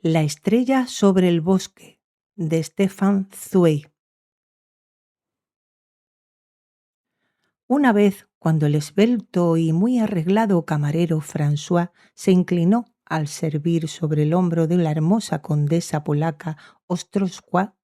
La estrella sobre el bosque, de Stefan Zweig. Una vez, cuando el esbelto y muy arreglado camarero François se inclinó al servir sobre el hombro de la hermosa condesa polaca Ostrowska,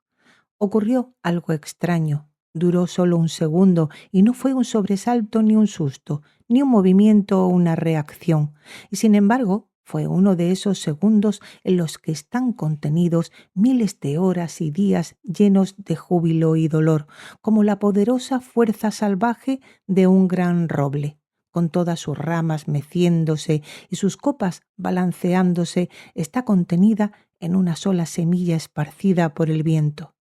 ocurrió algo extraño. Duró solo un segundo y no fue un sobresalto ni un susto, ni un movimiento o una reacción. Y sin embargo, fue uno de esos segundos en los que están contenidos miles de horas y días llenos de júbilo y dolor, como la poderosa fuerza salvaje de un gran roble. Con todas sus ramas meciéndose y sus copas balanceándose, está contenida en una sola semilla esparcida por el viento.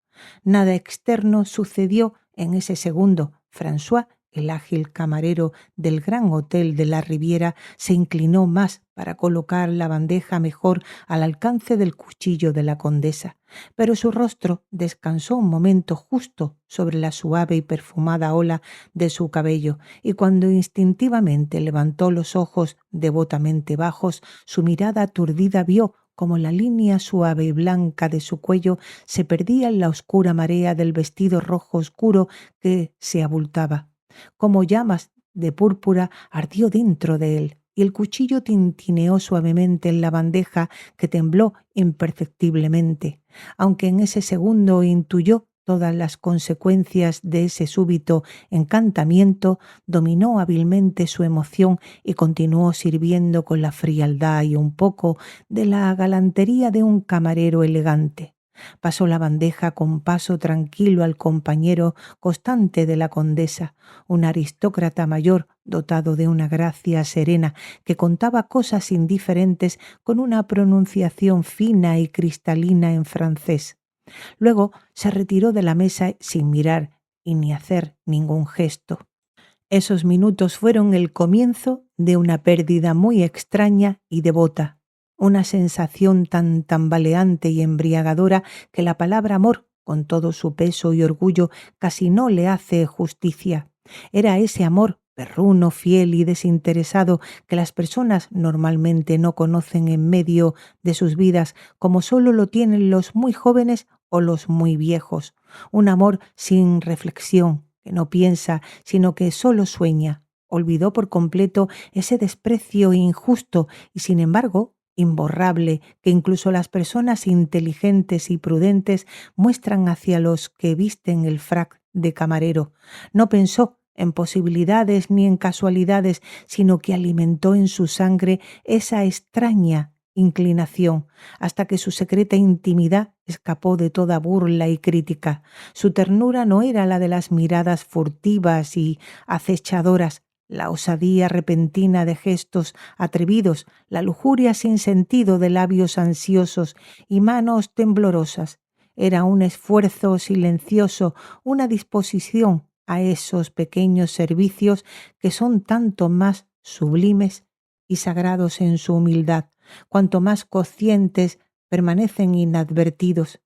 Nada externo sucedió en ese segundo. François, el ágil camarero del gran hotel de la Riviera, se inclinó más para colocar la bandeja mejor al alcance del cuchillo de la condesa, pero su rostro descansó un momento justo sobre la suave y perfumada ola de su cabello, y cuando instintivamente levantó los ojos devotamente bajos, su mirada aturdida vio como la línea suave y blanca de su cuello se perdía en la oscura marea del vestido rojo oscuro que se abultaba. Como llamas de púrpura ardió dentro de él, y el cuchillo tintineó suavemente en la bandeja, que tembló imperceptiblemente, aunque en ese segundo intuyó todas las consecuencias de ese súbito encantamiento. Dominó hábilmente su emoción y continuó sirviendo con la frialdad y un poco de la galantería de un camarero elegante. Pasó la bandeja con paso tranquilo al compañero constante de la condesa, un aristócrata mayor dotado de una gracia serena que contaba cosas indiferentes con una pronunciación fina y cristalina en francés. Luego se retiró de la mesa sin mirar y ni hacer ningún gesto. Esos minutos fueron el comienzo de una pérdida muy extraña y devota, una sensación tan tambaleante y embriagadora que la palabra amor, con todo su peso y orgullo, casi no le hace justicia. Era ese amor perruno, fiel y desinteresado que las personas normalmente no conocen en medio de sus vidas, como solo lo tienen los muy jóvenes o los muy viejos. Un amor sin reflexión, que no piensa, sino que solo sueña. Olvidó por completo ese desprecio injusto y, sin embargo, imborrable, que incluso las personas inteligentes y prudentes muestran hacia los que visten el frac de camarero. No pensó en posibilidades ni en casualidades, sino que alimentó en su sangre esa extraña inclinación, hasta que su secreta intimidad escapó de toda burla y crítica. Su ternura no era la de las miradas furtivas y acechadoras, la osadía repentina de gestos atrevidos, la lujuria sin sentido de labios ansiosos y manos temblorosas. Era un esfuerzo silencioso, una disposición a esos pequeños servicios que son tanto más sublimes y sagrados en su humildad, cuanto más conscientes permanecen inadvertidos.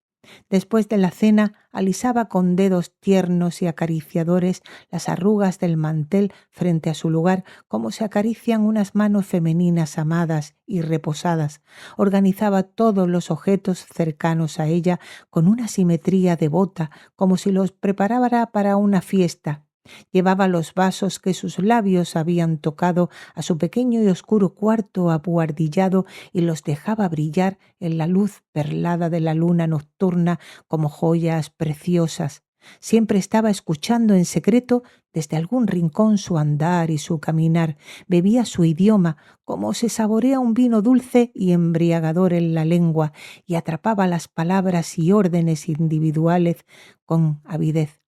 Después de la cena, alisaba con dedos tiernos y acariciadores las arrugas del mantel frente a su lugar, como se acarician unas manos femeninas amadas y reposadas. Organizaba todos los objetos cercanos a ella con una simetría devota, como si los preparara para una fiesta. Llevaba los vasos que sus labios habían tocado a su pequeño y oscuro cuarto abuhardillado y los dejaba brillar en la luz perlada de la luna nocturna como joyas preciosas. Siempre estaba escuchando en secreto desde algún rincón su andar y su caminar. Bebía su idioma como se saborea un vino dulce y embriagador en la lengua, y atrapaba las palabras y órdenes individuales con avidez,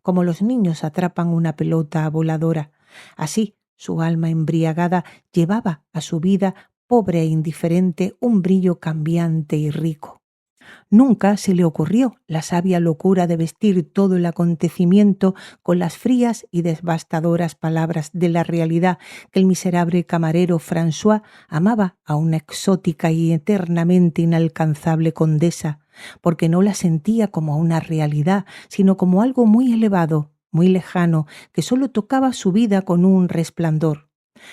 como los niños atrapan una pelota voladora. Así, su alma embriagada llevaba a su vida pobre e indiferente un brillo cambiante y rico. Nunca se le ocurrió la sabia locura de vestir todo el acontecimiento con las frías y devastadoras palabras de la realidad que el miserable camarero François amaba a una exótica y eternamente inalcanzable condesa, porque no la sentía como una realidad, sino como algo muy elevado, muy lejano, que solo tocaba su vida con un resplandor.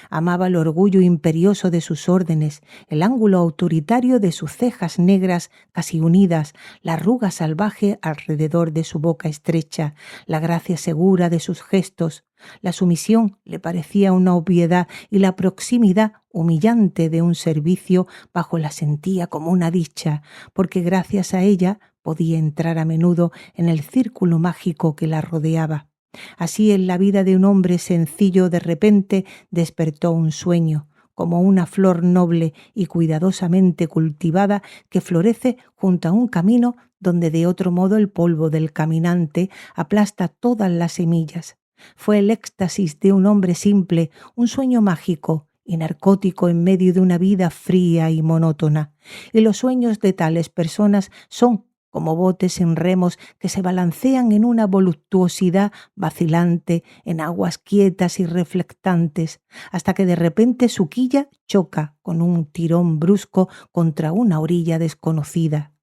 Amaba el orgullo imperioso de sus órdenes, el ángulo autoritario de sus cejas negras casi unidas, la arruga salvaje alrededor de su boca estrecha, la gracia segura de sus gestos. La sumisión le parecía una obviedad y la proximidad humillante de un servicio bajo la sentía como una dicha, porque gracias a ella podía entrar a menudo en el círculo mágico que la rodeaba. Así en la vida de un hombre sencillo de repente despertó un sueño, como una flor noble y cuidadosamente cultivada que florece junto a un camino donde de otro modo el polvo del caminante aplasta todas las semillas. Fue el éxtasis de un hombre simple, un sueño mágico y narcótico en medio de una vida fría y monótona. Y los sueños de tales personas son como botes sin remos que se balancean en una voluptuosidad vacilante en aguas quietas y reflectantes, hasta que de repente su quilla choca con un tirón brusco contra una orilla desconocida.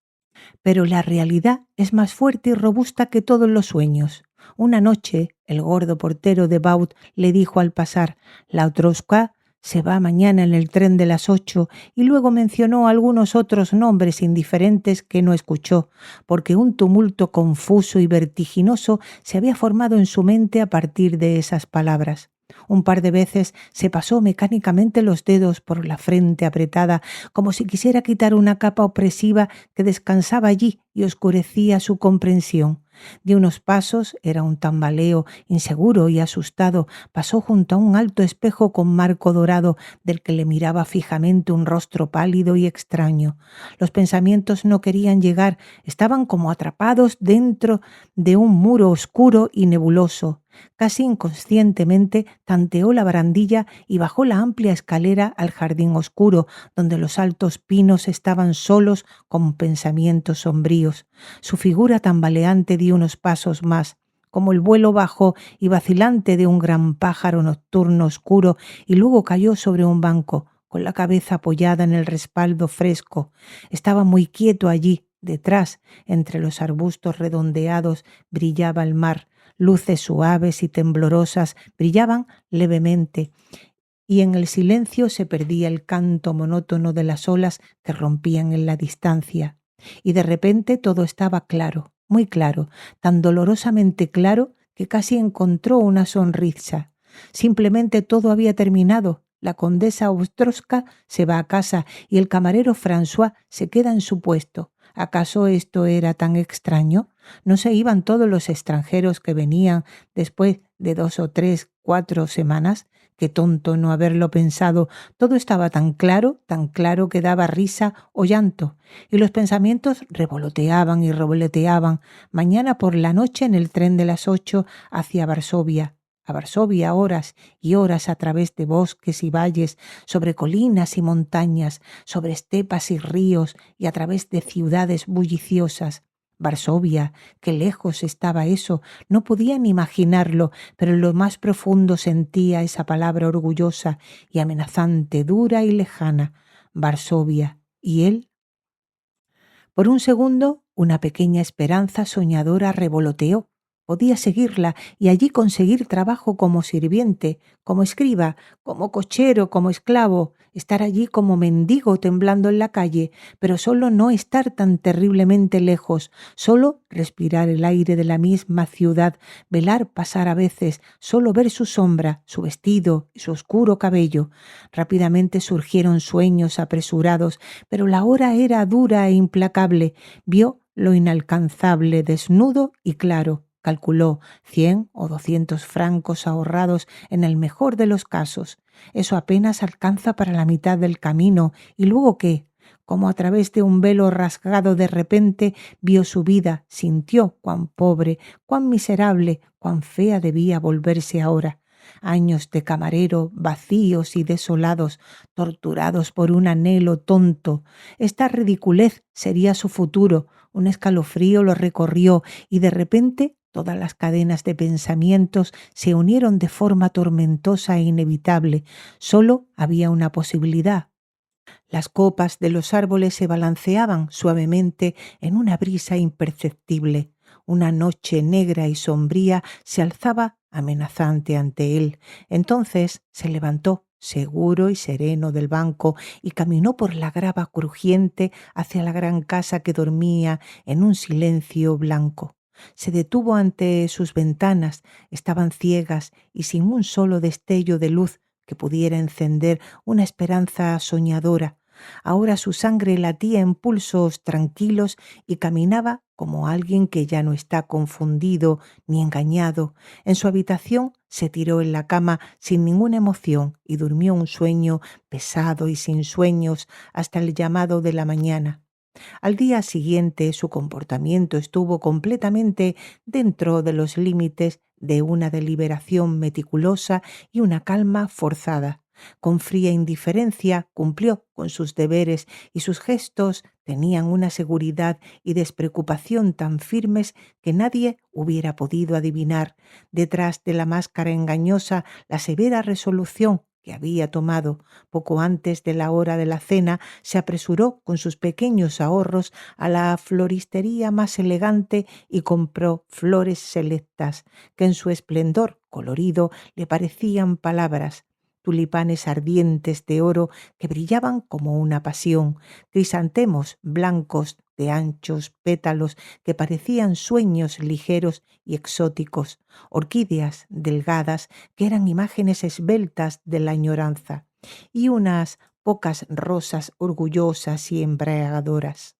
Pero la realidad es más fuerte y robusta que todos los sueños. Una noche, el gordo portero de Baud le dijo al pasar: «La Otroska se va mañana en el tren de las 8», y luego mencionó algunos otros nombres indiferentes que no escuchó, porque un tumulto confuso y vertiginoso se había formado en su mente a partir de esas palabras. Un par de veces se pasó mecánicamente los dedos por la frente apretada, como si quisiera quitar una capa opresiva que descansaba allí y oscurecía su comprensión. Dio unos pasos, era un tambaleo, inseguro y asustado. Pasó junto a un alto espejo con marco dorado, del que le miraba fijamente un rostro pálido y extraño. Los pensamientos no querían llegar, estaban como atrapados dentro de un muro oscuro y nebuloso. Casi inconscientemente tanteó la barandilla y bajó la amplia escalera al jardín oscuro, donde los altos pinos estaban solos con pensamientos sombríos. Su figura tambaleante dio unos pasos más, como el vuelo bajo y vacilante de un gran pájaro nocturno oscuro, y luego cayó sobre un banco, con la cabeza apoyada en el respaldo fresco. Estaba muy quieto allí. Detrás, entre los arbustos redondeados, brillaba el mar. Luces suaves y temblorosas brillaban levemente, y en el silencio se perdía el canto monótono de las olas que rompían en la distancia. Y de repente todo estaba claro, muy claro, tan dolorosamente claro que casi encontró una sonrisa. Simplemente todo había terminado. La condesa Ostrowska se va a casa y el camarero François se queda en su puesto. ¿Acaso esto era tan extraño? ¿No se iban todos los extranjeros que venían después de 2 o 3, 4 semanas? Qué tonto no haberlo pensado. Todo estaba tan claro que daba risa o llanto. Y los pensamientos revoloteaban y revoloteaban. Mañana por la noche en el tren de las 8 hacia Varsovia. A Varsovia, horas y horas a través de bosques y valles, sobre colinas y montañas, sobre estepas y ríos y a través de ciudades bulliciosas. Varsovia, qué lejos estaba eso, no podía ni imaginarlo, pero en lo más profundo sentía esa palabra orgullosa y amenazante, dura y lejana. Varsovia. ¿Y él? Por un segundo, una pequeña esperanza soñadora revoloteó. Podía seguirla y allí conseguir trabajo como sirviente, como escriba, como cochero, como esclavo, estar allí como mendigo temblando en la calle, pero solo no estar tan terriblemente lejos, solo respirar el aire de la misma ciudad, velar pasar a veces, solo ver su sombra, su vestido y su oscuro cabello. Rápidamente surgieron sueños apresurados, pero la hora era dura e implacable. Vio lo inalcanzable, desnudo y claro. Calculó 100 o 200 francos ahorrados en el mejor de los casos. Eso apenas alcanza para la mitad del camino. ¿Y luego qué? Como a través de un velo rasgado de repente vio su vida, sintió cuán pobre, cuán miserable, cuán fea debía volverse ahora. Años de camarero vacíos y desolados, torturados por un anhelo tonto. Esta ridiculez sería su futuro. Un escalofrío lo recorrió y de repente todas las cadenas de pensamientos se unieron de forma tormentosa e inevitable. Solo había una posibilidad. Las copas de los árboles se balanceaban suavemente en una brisa imperceptible. Una noche negra y sombría se alzaba amenazante ante él. Entonces se levantó, seguro y sereno del banco y caminó por la grava crujiente hacia la gran casa que dormía en un silencio blanco. Se detuvo ante sus ventanas, estaban ciegas y sin un solo destello de luz que pudiera encender una esperanza soñadora. Ahora su sangre latía en pulsos tranquilos y caminaba como alguien que ya no está confundido ni engañado. En su habitación se tiró en la cama sin ninguna emoción y durmió un sueño pesado y sin sueños hasta el llamado de la mañana. Al día siguiente su comportamiento estuvo completamente dentro de los límites de una deliberación meticulosa y una calma forzada. Con fría indiferencia cumplió con sus deberes y sus gestos tenían una seguridad y despreocupación tan firmes que nadie hubiera podido adivinar detrás de la máscara engañosa la severa resolución que había tomado. Poco antes de la hora de la cena se apresuró con sus pequeños ahorros a la floristería más elegante y compró flores selectas que en su esplendor colorido le parecían palabras, tulipanes ardientes de oro que brillaban como una pasión, crisantemos blancos de anchos pétalos que parecían sueños ligeros y exóticos, orquídeas delgadas que eran imágenes esbeltas de la añoranza, y unas pocas rosas orgullosas y embriagadoras.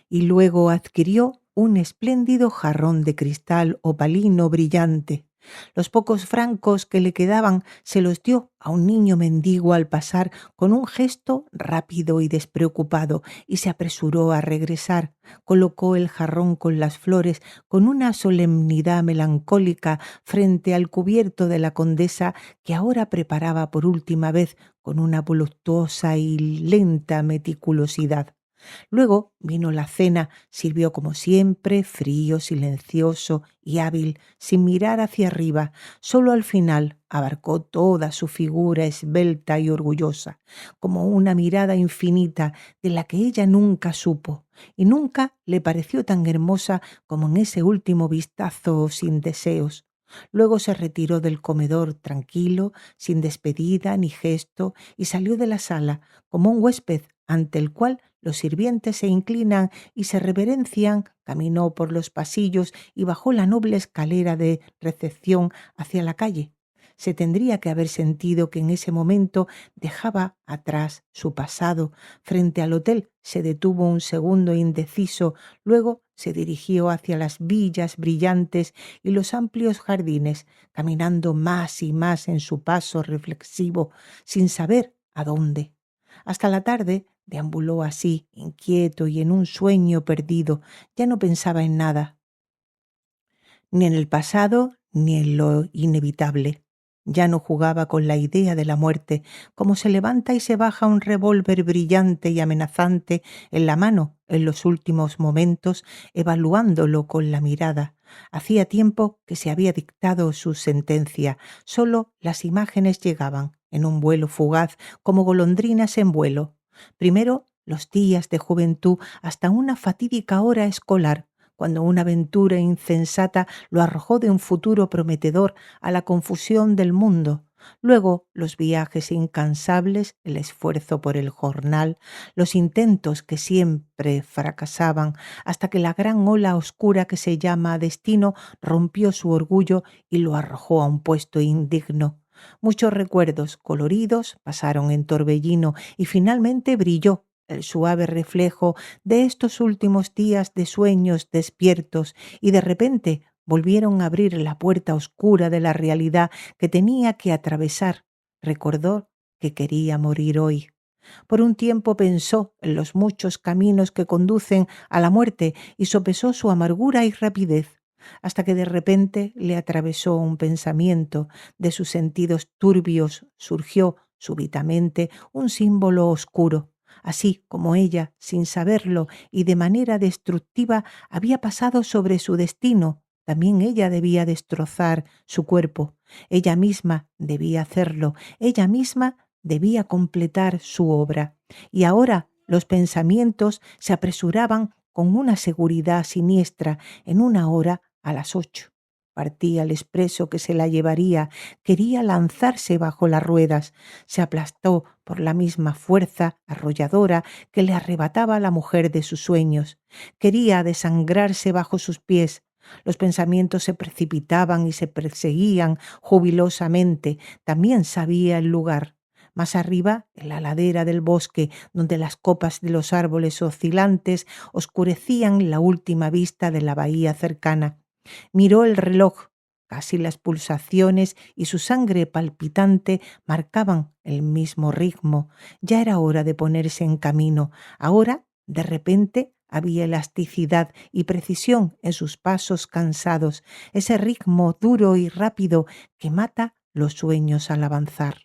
Y luego adquirió un espléndido jarrón de cristal opalino brillante. Los pocos francos que le quedaban se los dio a un niño mendigo al pasar con un gesto rápido y despreocupado y se apresuró a regresar. Colocó el jarrón con las flores con una solemnidad melancólica frente al cubierto de la condesa que ahora preparaba por última vez con una voluptuosa y lenta meticulosidad. Luego vino la cena, sirvió como siempre, frío, silencioso y hábil, sin mirar hacia arriba. Solo al final abarcó toda su figura esbelta y orgullosa, como una mirada infinita de la que ella nunca supo, y nunca le pareció tan hermosa como en ese último vistazo sin deseos. Luego se retiró del comedor tranquilo, sin despedida ni gesto, y salió de la sala como un huésped ante el cual los sirvientes se inclinan y se reverencian. Caminó por los pasillos y bajó la noble escalera de recepción hacia la calle. Se tendría que haber sentido que en ese momento dejaba atrás su pasado. Frente al hotel se detuvo un segundo indeciso, luego se dirigió hacia las villas brillantes y los amplios jardines, caminando más y más en su paso reflexivo, sin saber a dónde. Hasta la tarde deambuló así, inquieto y en un sueño perdido. Ya no pensaba en nada, ni en el pasado ni en lo inevitable. Ya no jugaba con la idea de la muerte, como se levanta y se baja un revólver brillante y amenazante en la mano en los últimos momentos, evaluándolo con la mirada. Hacía tiempo que se había dictado su sentencia, solo las imágenes llegaban, en un vuelo fugaz, como golondrinas en vuelo. Primero los días de juventud hasta una fatídica hora escolar, cuando una aventura insensata lo arrojó de un futuro prometedor a la confusión del mundo. Luego los viajes incansables, el esfuerzo por el jornal, los intentos que siempre fracasaban, hasta que la gran ola oscura que se llama destino rompió su orgullo y lo arrojó a un puesto indigno. Muchos recuerdos coloridos pasaron en torbellino y finalmente brilló el suave reflejo de estos últimos días de sueños despiertos, y de repente volvieron a abrir la puerta oscura de la realidad que tenía que atravesar. Recordó que quería morir hoy. Por un tiempo pensó en los muchos caminos que conducen a la muerte y sopesó su amargura y rapidez, hasta que de repente le atravesó un pensamiento. De sus sentidos turbios surgió súbitamente un símbolo oscuro. Así como ella, sin saberlo y de manera destructiva, había pasado sobre su destino, también ella debía destrozar su cuerpo. Ella misma debía hacerlo, ella misma debía completar su obra. Y ahora los pensamientos se apresuraban con una seguridad siniestra. En una hora, a las 8. Partía el expreso que se la llevaría, quería lanzarse bajo las ruedas, se aplastó por la misma fuerza arrolladora que le arrebataba a la mujer de sus sueños. Quería desangrarse bajo sus pies. Los pensamientos se precipitaban y se perseguían jubilosamente. También sabía el lugar. Más arriba, en la ladera del bosque, donde las copas de los árboles oscilantes oscurecían la última vista de la bahía cercana. Miró el reloj. Casi las pulsaciones y su sangre palpitante marcaban el mismo ritmo. Ya era hora de ponerse en camino. Ahora, de repente, había elasticidad y precisión en sus pasos cansados, ese ritmo duro y rápido que mata los sueños al avanzar.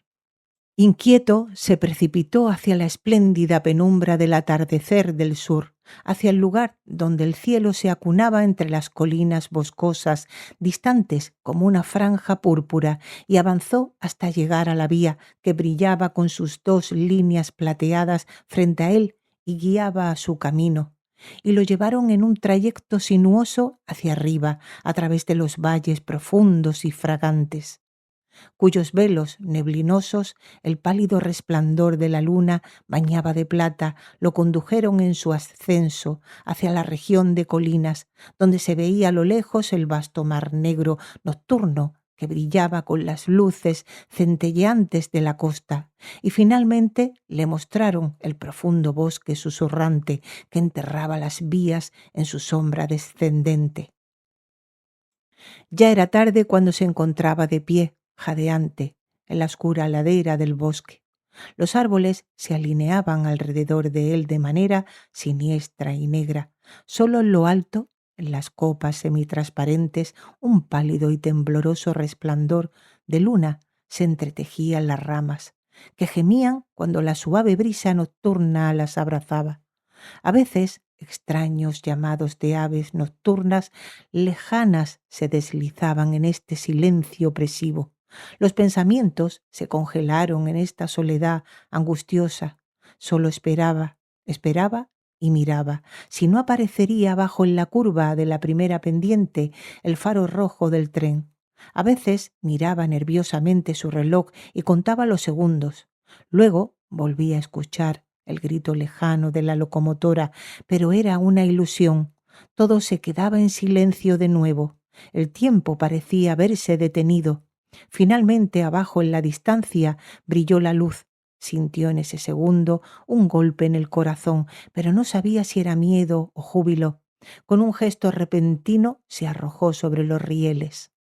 Inquieto, se precipitó hacia la espléndida penumbra del atardecer del sur, hacia el lugar donde el cielo se acunaba entre las colinas boscosas, distantes como una franja púrpura, y avanzó hasta llegar a la vía que brillaba con sus dos líneas plateadas frente a él y guiaba a su camino. Y lo llevaron en un trayecto sinuoso hacia arriba, a través de los valles profundos y fragantes, cuyos velos neblinosos el pálido resplandor de la luna bañaba de plata. Lo condujeron en su ascenso hacia la región de colinas, donde se veía a lo lejos el vasto mar negro nocturno que brillaba con las luces centelleantes de la costa, y finalmente le mostraron el profundo bosque susurrante que enterraba las vías en su sombra descendente. Ya era tarde cuando se encontraba de pie, jadeante, en la oscura ladera del bosque. Los árboles se alineaban alrededor de él de manera siniestra y negra. Solo en lo alto, en las copas semitransparentes, un pálido y tembloroso resplandor de luna se entretejía en las ramas, que gemían cuando la suave brisa nocturna las abrazaba. A veces, extraños llamados de aves nocturnas lejanas se deslizaban en este silencio opresivo. Los pensamientos se congelaron en esta soledad angustiosa. Solo esperaba y miraba si no aparecería abajo en la curva de la primera pendiente el faro rojo del tren. A veces miraba nerviosamente su reloj y contaba los segundos. Luego volvía a escuchar el grito lejano de la locomotora, pero era una ilusión. Todo se quedaba en silencio de nuevo. El tiempo parecía haberse detenido. Finalmente, abajo en la distancia, brilló la luz. Sintió en ese segundo un golpe en el corazón, pero no sabía si era miedo o júbilo. Con un gesto repentino se arrojó sobre los rieles.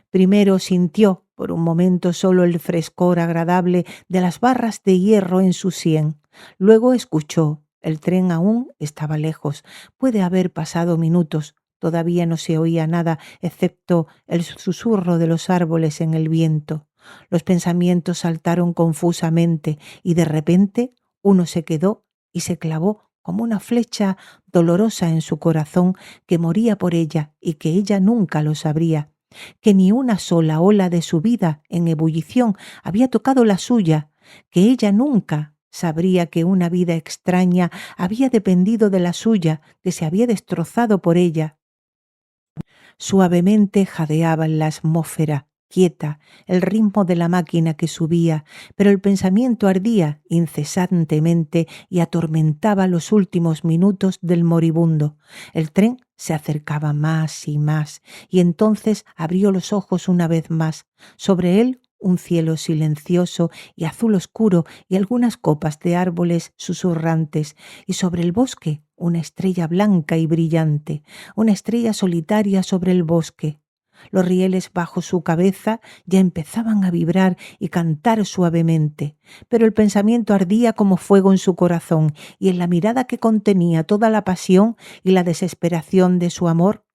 Primero sintió por un momento solo el frescor agradable de las barras de hierro en su sien. Luego escuchó. El tren aún estaba lejos. Puede haber pasado minutos. Todavía no se oía nada excepto el susurro de los árboles en el viento. Los pensamientos saltaron confusamente y de repente uno se quedó y se clavó como una flecha dolorosa en su corazón, que moría por ella y que ella nunca lo sabría, que ni una sola ola de su vida en ebullición había tocado la suya, que ella nunca sabría que una vida extraña había dependido de la suya, que se había destrozado por ella. Suavemente jadeaba en la atmósfera, quieta, el ritmo de la máquina que subía, pero el pensamiento ardía incesantemente y atormentaba los últimos minutos del moribundo. El tren se acercaba más y entonces abrió los ojos una vez más. Sobre él un cielo silencioso y azul oscuro y algunas copas de árboles susurrantes, y sobre el bosque una estrella blanca y brillante, una estrella solitaria sobre el bosque. Los rieles bajo su cabeza ya empezaban a vibrar y cantar suavemente, pero el pensamiento ardía como fuego en su corazón, y en la mirada que contenía toda la pasión y la desesperación de su amor,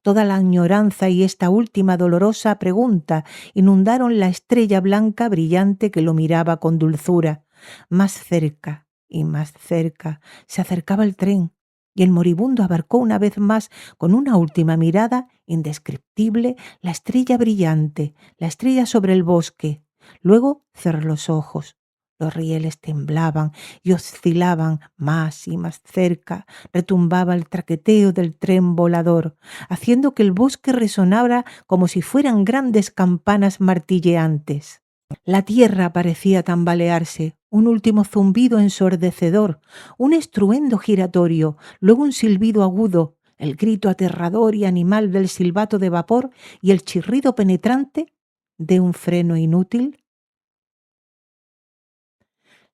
toda la añoranza y esta última dolorosa pregunta inundaron la estrella blanca brillante que lo miraba con dulzura. Más cerca y más cerca se acercaba el tren, y el moribundo abarcó una vez más con una última mirada indescriptible la estrella brillante, la estrella sobre el bosque. Luego cerró los ojos. Los rieles temblaban y oscilaban más y más cerca. Retumbaba el traqueteo del tren volador, haciendo que el bosque resonara como si fueran grandes campanas martilleantes. La tierra parecía tambalearse, un último zumbido ensordecedor, un estruendo giratorio, luego un silbido agudo, el grito aterrador y animal del silbato de vapor y el chirrido penetrante de un freno inútil.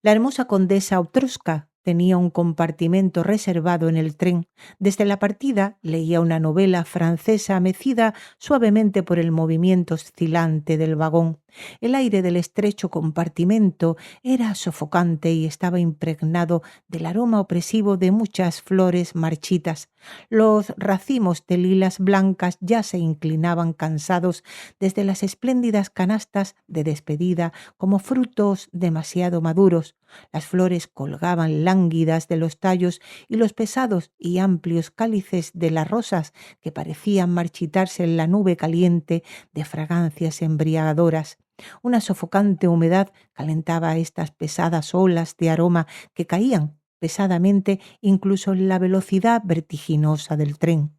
La hermosa condesa Ostrowska tenía un compartimento reservado en el tren. Desde la partida leía una novela francesa mecida suavemente por el movimiento oscilante del vagón. El aire del estrecho compartimento era sofocante y estaba impregnado del aroma opresivo de muchas flores marchitas. Los racimos de lilas blancas ya se inclinaban cansados desde las espléndidas canastas de despedida como frutos demasiado maduros. Las flores colgaban lánguidas de los tallos y los pesados y amplios cálices de las rosas, que parecían marchitarse en la nube caliente de fragancias embriagadoras. Una sofocante humedad calentaba estas pesadas olas de aroma que caían pesadamente incluso en la velocidad vertiginosa del tren.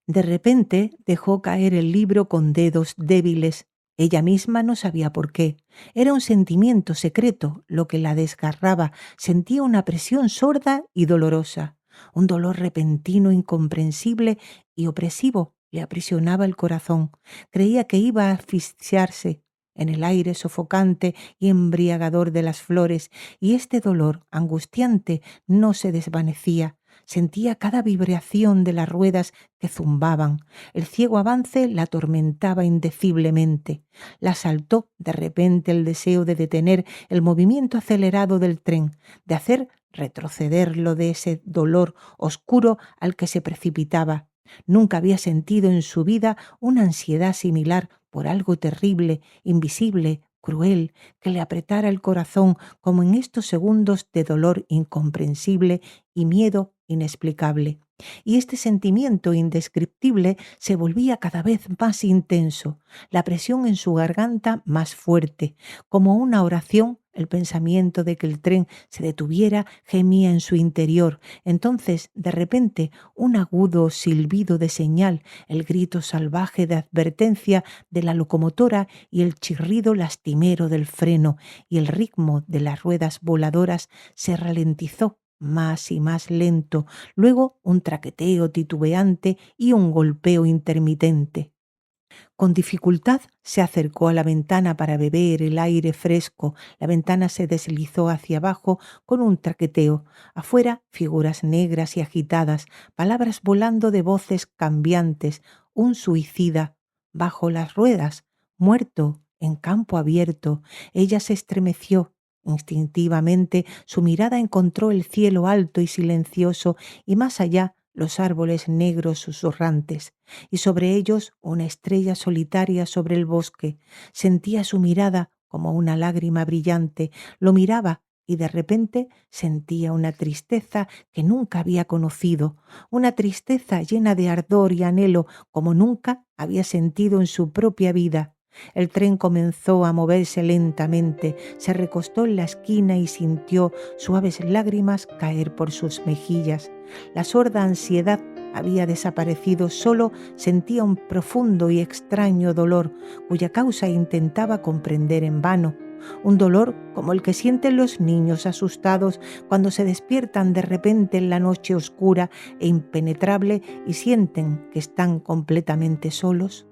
De repente dejó caer el libro con dedos débiles. Ella misma no sabía por qué. Era un sentimiento secreto lo que la desgarraba. Sentía una presión sorda y dolorosa. Un dolor repentino, incomprensible y opresivo le aprisionaba el corazón. Creía que iba a asfixiarse en el aire sofocante y embriagador de las flores, y este dolor angustiante no se desvanecía. Sentía cada vibración de las ruedas que zumbaban. El ciego avance la atormentaba indeciblemente. La asaltó de repente el deseo de detener el movimiento acelerado del tren, de hacer retrocederlo de ese dolor oscuro al que se precipitaba. Nunca había sentido en su vida una ansiedad similar por algo terrible, invisible, cruel, que le apretara el corazón como en estos segundos de dolor incomprensible y miedo inexplicable. Y este sentimiento indescriptible se volvía cada vez más intenso, la presión en su garganta más fuerte. Como una oración, el pensamiento de que el tren se detuviera gemía en su interior. Entonces, de repente, un agudo silbido de señal, el grito salvaje de advertencia de la locomotora y el chirrido lastimero del freno, y el ritmo de las ruedas voladoras se ralentizó más y más lento, luego un traqueteo titubeante y un golpeo intermitente. Con dificultad se acercó a la ventana para beber el aire fresco. La ventana se deslizó hacia abajo con un traqueteo. Afuera, figuras negras y agitadas, palabras volando de voces cambiantes. Un suicida bajo las ruedas, muerto en campo abierto. Ella se estremeció. Instintivamente su mirada encontró el cielo alto y silencioso y más allá los árboles negros susurrantes, y sobre ellos una estrella solitaria sobre el bosque. Sentía su mirada como una lágrima brillante, lo miraba y de repente sentía una tristeza que nunca había conocido, una tristeza llena de ardor y anhelo como nunca había sentido en su propia vida. El tren comenzó a moverse lentamente, se recostó en la esquina y sintió suaves lágrimas caer por sus mejillas. La sorda ansiedad había desaparecido, solo sentía un profundo y extraño dolor, cuya causa intentaba comprender en vano. Un dolor como el que sienten los niños asustados cuando se despiertan de repente en la noche oscura e impenetrable y sienten que están completamente solos.